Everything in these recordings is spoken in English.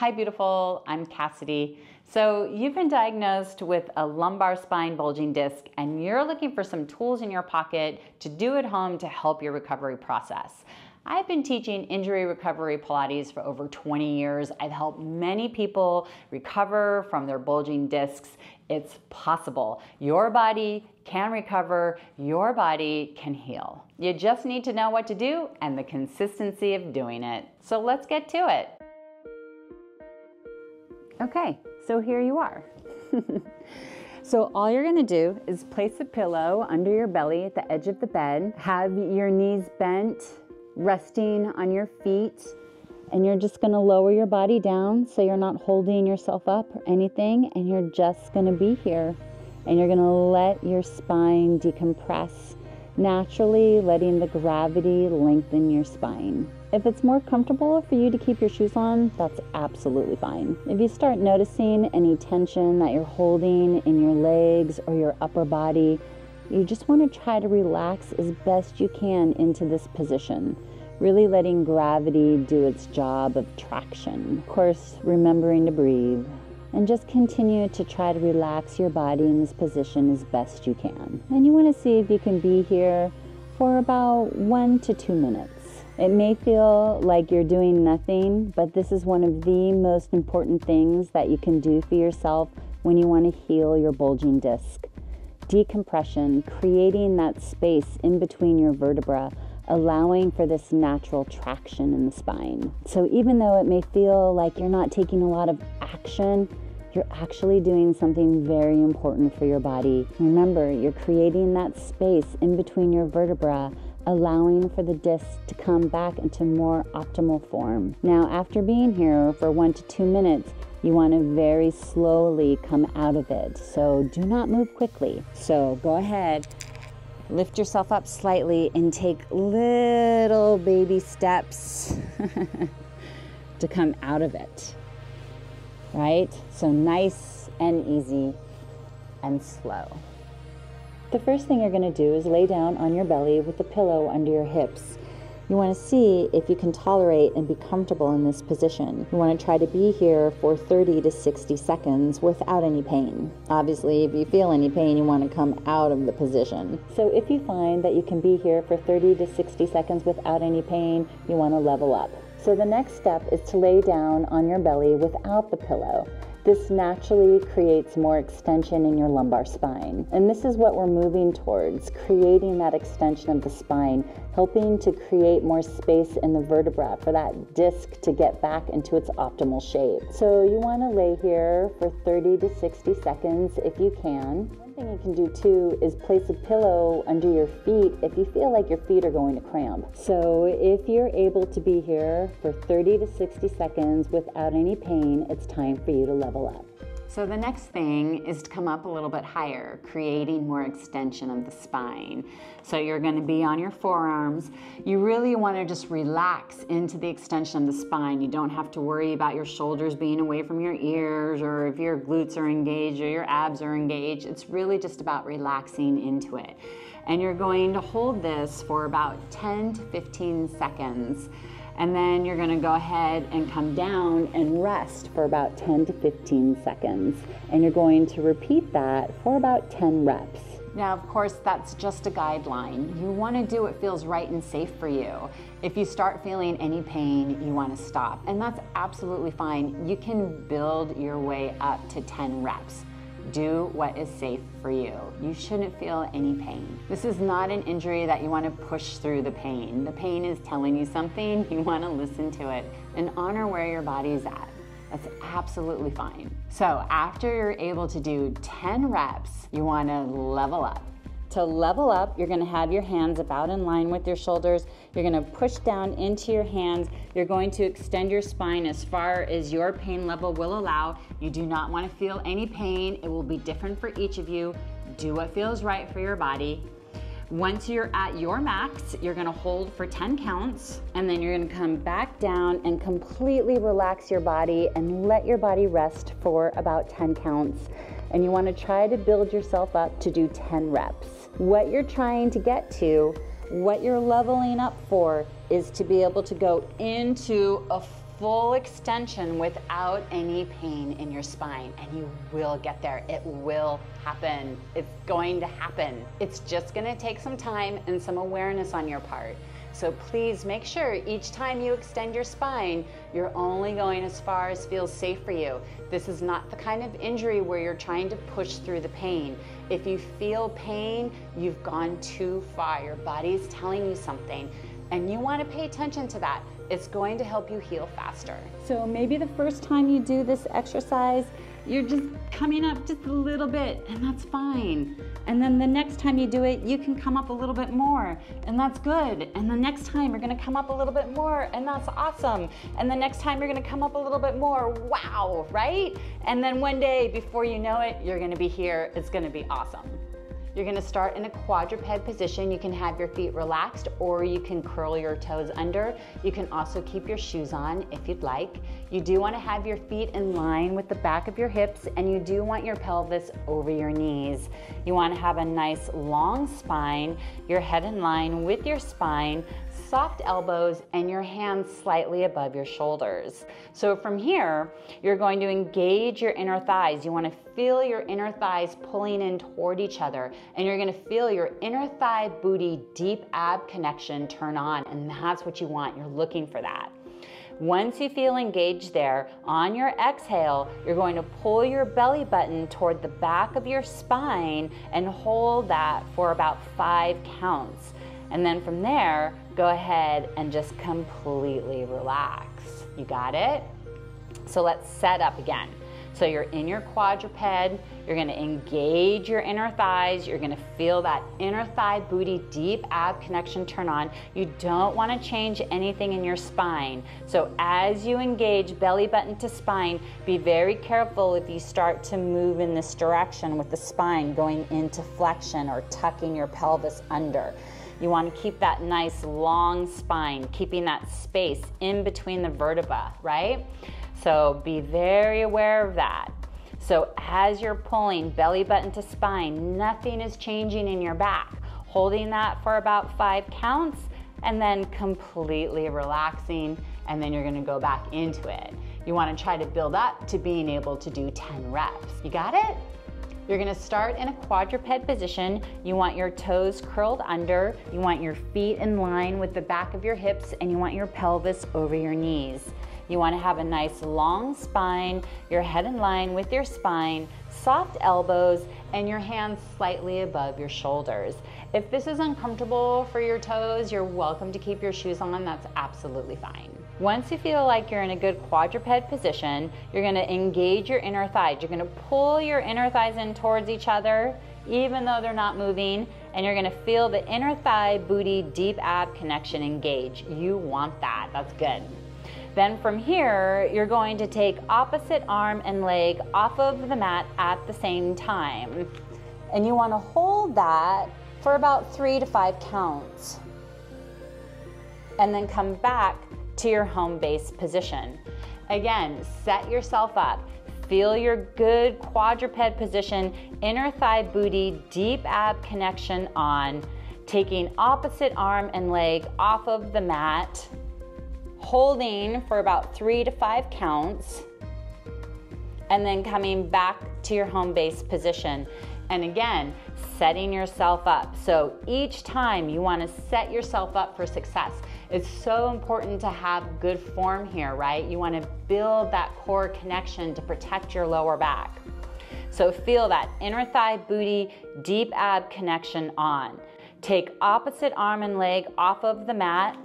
Hi, beautiful. I'm Cassidy. So you've been diagnosed with a lumbar spine bulging disc, and you're looking for some tools in your pocket to do at home to help your recovery process. I've been teaching injury recovery Pilates for over 20 years. I've helped many people recover from their bulging discs. It's possible. Your body can recover. Your body can heal. You just need to know what to do and the consistency of doing it. So let's get to it. Okay, so here you are. So all you're gonna do is place a pillow under your belly at the edge of the bed, have your knees bent, resting on your feet, and you're just gonna lower your body down so you're not holding yourself up or anything, and you're just gonna be here. And you're gonna let your spine decompress, naturally letting the gravity lengthen your spine. If it's more comfortable for you to keep your shoes on, that's absolutely fine. If you start noticing any tension that you're holding in your legs or your upper body, you just want to try to relax as best you can into this position, really letting gravity do its job of traction. Of course, remembering to breathe. And just continue to try to relax your body in this position as best you can. And you want to see if you can be here for about 1 to 2 minutes. It may feel like you're doing nothing, but this is one of the most important things that you can do for yourself when you want to heal your bulging disc. Decompression, creating that space in between your vertebrae, allowing for this natural traction in the spine. So even though it may feel like you're not taking a lot of action, you're actually doing something very important for your body. Remember, you're creating that space in between your vertebrae, allowing for the disc to come back into more optimal form. Now, after being here for 1 to 2 minutes, you want to very slowly come out of it. So do not move quickly. So go ahead, lift yourself up slightly and take little baby steps to come out of it. Right? So nice and easy and slow. The first thing you're going to do is lay down on your belly with the pillow under your hips. You want to see if you can tolerate and be comfortable in this position. You want to try to be here for 30 to 60 seconds without any pain. Obviously, if you feel any pain, you want to come out of the position. So if you find that you can be here for 30 to 60 seconds without any pain, you want to level up. So the next step is to lay down on your belly without the pillow. This naturally creates more extension in your lumbar spine. And this is what we're moving towards, creating that extension of the spine, helping to create more space in the vertebra for that disc to get back into its optimal shape. So you want to lay here for 30 to 60 seconds if you can. One thing you can do too is place a pillow under your feet if you feel like your feet are going to cramp. So if you're able to be here for 30 to 60 seconds without any pain, it's time for you to level up. So the next thing is to come up a little bit higher, creating more extension of the spine. So you're going to be on your forearms. You really want to just relax into the extension of the spine. You don't have to worry about your shoulders being away from your ears, or if your glutes are engaged or your abs are engaged. It's really just about relaxing into it. And you're going to hold this for about 10 to 15 seconds. And then you're going to go ahead and come down and rest for about 10 to 15 seconds. And you're going to repeat that for about 10 reps. Now, of course, that's just a guideline. You want to do what feels right and safe for you. If you start feeling any pain, you want to stop. And that's absolutely fine. You can build your way up to 10 reps. Do what is safe for you. You shouldn't feel any pain. This is not an injury that you want to push through the pain. The pain is telling you something. You want to listen to it and honor where your body's at. That's absolutely fine. So after you're able to do 10 reps, you want to level up. To level up, you're going to have your hands about in line with your shoulders. You're going to push down into your hands. You're going to extend your spine as far as your pain level will allow. You do not want to feel any pain. It will be different for each of you. Do what feels right for your body. Once you're at your max, you're going to hold for 10 counts, and then you're going to come back down and completely relax your body and let your body rest for about 10 counts. And you want to try to build yourself up to do 10 reps. What you're trying to get to, what you're leveling up for, is to be able to go into a full extension without any pain in your spine, and you will get there. It will happen. It's going to happen. It's just going to take some time and some awareness on your part. So please make sure each time you extend your spine, you're only going as far as feels safe for you. This is not the kind of injury where you're trying to push through the pain. If you feel pain, you've gone too far. Your body's telling you something, and you want to pay attention to that. It's going to help you heal faster. So maybe the first time you do this exercise, you're just coming up just a little bit, and that's fine. And then the next time you do it, you can come up a little bit more, and that's good. And the next time you're gonna come up a little bit more, and that's awesome. And the next time you're gonna come up a little bit more, wow, right? And then one day, before you know it, you're gonna be here. It's gonna be awesome. You're gonna start in a quadruped position. You can have your feet relaxed, or you can curl your toes under. You can also keep your shoes on if you'd like. You do wanna have your feet in line with the back of your hips, and you do want your pelvis over your knees. You wanna have a nice long spine, your head in line with your spine, soft elbows, and your hands slightly above your shoulders. So from here, you're going to engage your inner thighs. You want to feel your inner thighs pulling in toward each other, and you're going to feel your inner thigh booty deep ab connection turn on, and that's what you want. You're looking for that. Once you feel engaged there, on your exhale, you're going to pull your belly button toward the back of your spine and hold that for about 5 counts. And then from there, go ahead and just completely relax. You got it? So let's set up again. So you're in your quadruped, you're gonna engage your inner thighs, you're gonna feel that inner thigh booty deep ab connection turn on. You don't wanna change anything in your spine. So as you engage belly button to spine, be very careful if you start to move in this direction with the spine going into flexion or tucking your pelvis under. You want to keep that nice long spine, keeping that space in between the vertebrae, right? So be very aware of that. So as you're pulling belly button to spine, nothing is changing in your back. Holding that for about 5 counts, and then completely relaxing, and then you're gonna go back into it. You want to try to build up to being able to do 10 reps. You got it? You're gonna start in a quadruped position. You want your toes curled under, you want your feet in line with the back of your hips, and you want your pelvis over your knees. You wanna have a nice long spine, your head in line with your spine, soft elbows, and your hands slightly above your shoulders. If this is uncomfortable for your toes, you're welcome to keep your shoes on. That's absolutely fine. Once you feel like you're in a good quadruped position, you're gonna engage your inner thighs. You're gonna pull your inner thighs in towards each other, even though they're not moving, and you're gonna feel the inner thigh booty deep ab connection engage. You want that, that's good. Then from here, you're going to take opposite arm and leg off of the mat at the same time. And you wanna hold that for about 3 to 5 counts. And then come back to your home base position. Again, set yourself up. Feel your good quadruped position, inner thigh booty, deep ab connection on, taking opposite arm and leg off of the mat, holding for about 3 to 5 counts, and then coming back to your home base position. And again, setting yourself up. So each time you want to set yourself up for success. It's so important to have good form here, right? You want to build that core connection to protect your lower back. So feel that inner thigh booty, deep ab connection on. Take opposite arm and leg off of the mat,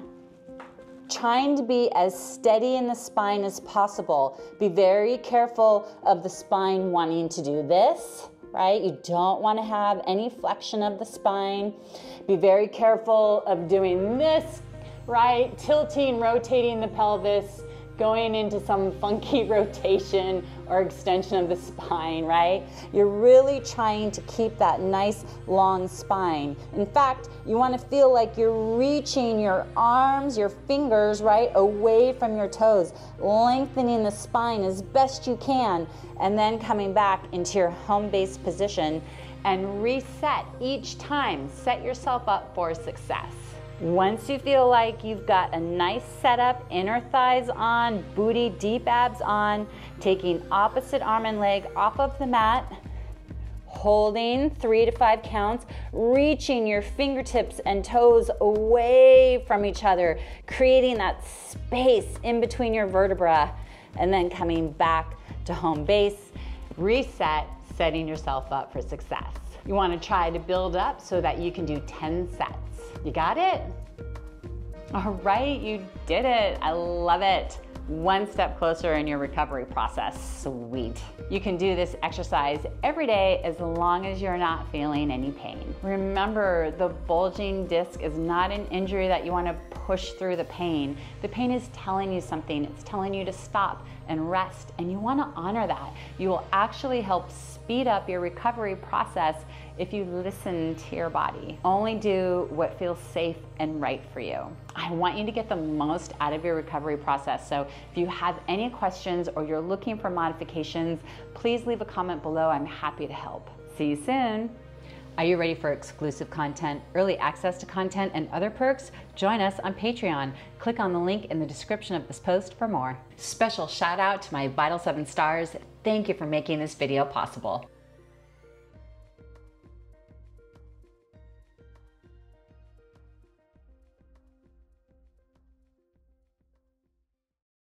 trying to be as steady in the spine as possible. Be very careful of the spine wanting to do this, right? You don't want to have any flexion of the spine. Be very careful of doing this, right? Tilting, rotating the pelvis, going into some funky rotation or extension of the spine, right? You're really trying to keep that nice long spine. In fact, you want to feel like you're reaching your arms, your fingers, right, away from your toes, lengthening the spine as best you can, and then coming back into your home base position and reset each time. Set yourself up for success. Once you feel like you've got a nice setup, inner thighs on, booty, deep abs on, taking opposite arm and leg off of the mat, holding 3 to 5 counts, reaching your fingertips and toes away from each other, creating that space in between your vertebrae, and then coming back to home base, reset, setting yourself up for success. You want to try to build up so that you can do 10 sets. You got it? All right, you did it. I love it. One step closer in your recovery process. Sweet. You can do this exercise every day as long as you're not feeling any pain. Remember, the bulging disc is not an injury that you want to push through the pain. The pain is telling you something. It's telling you to stop and rest, and you want to honor that. You will actually help speed up your recovery process if you listen to your body. Only do what feels safe and right for you. I want you to get the most out of your recovery process. So if you have any questions or you're looking for modifications, please leave a comment below. I'm happy to help. See you soon. Are you ready for exclusive content, early access to content, and other perks? Join us on Patreon. Click on the link in the description of this post for more. Special shout out to my Vital 7 stars. Thank you for making this video possible.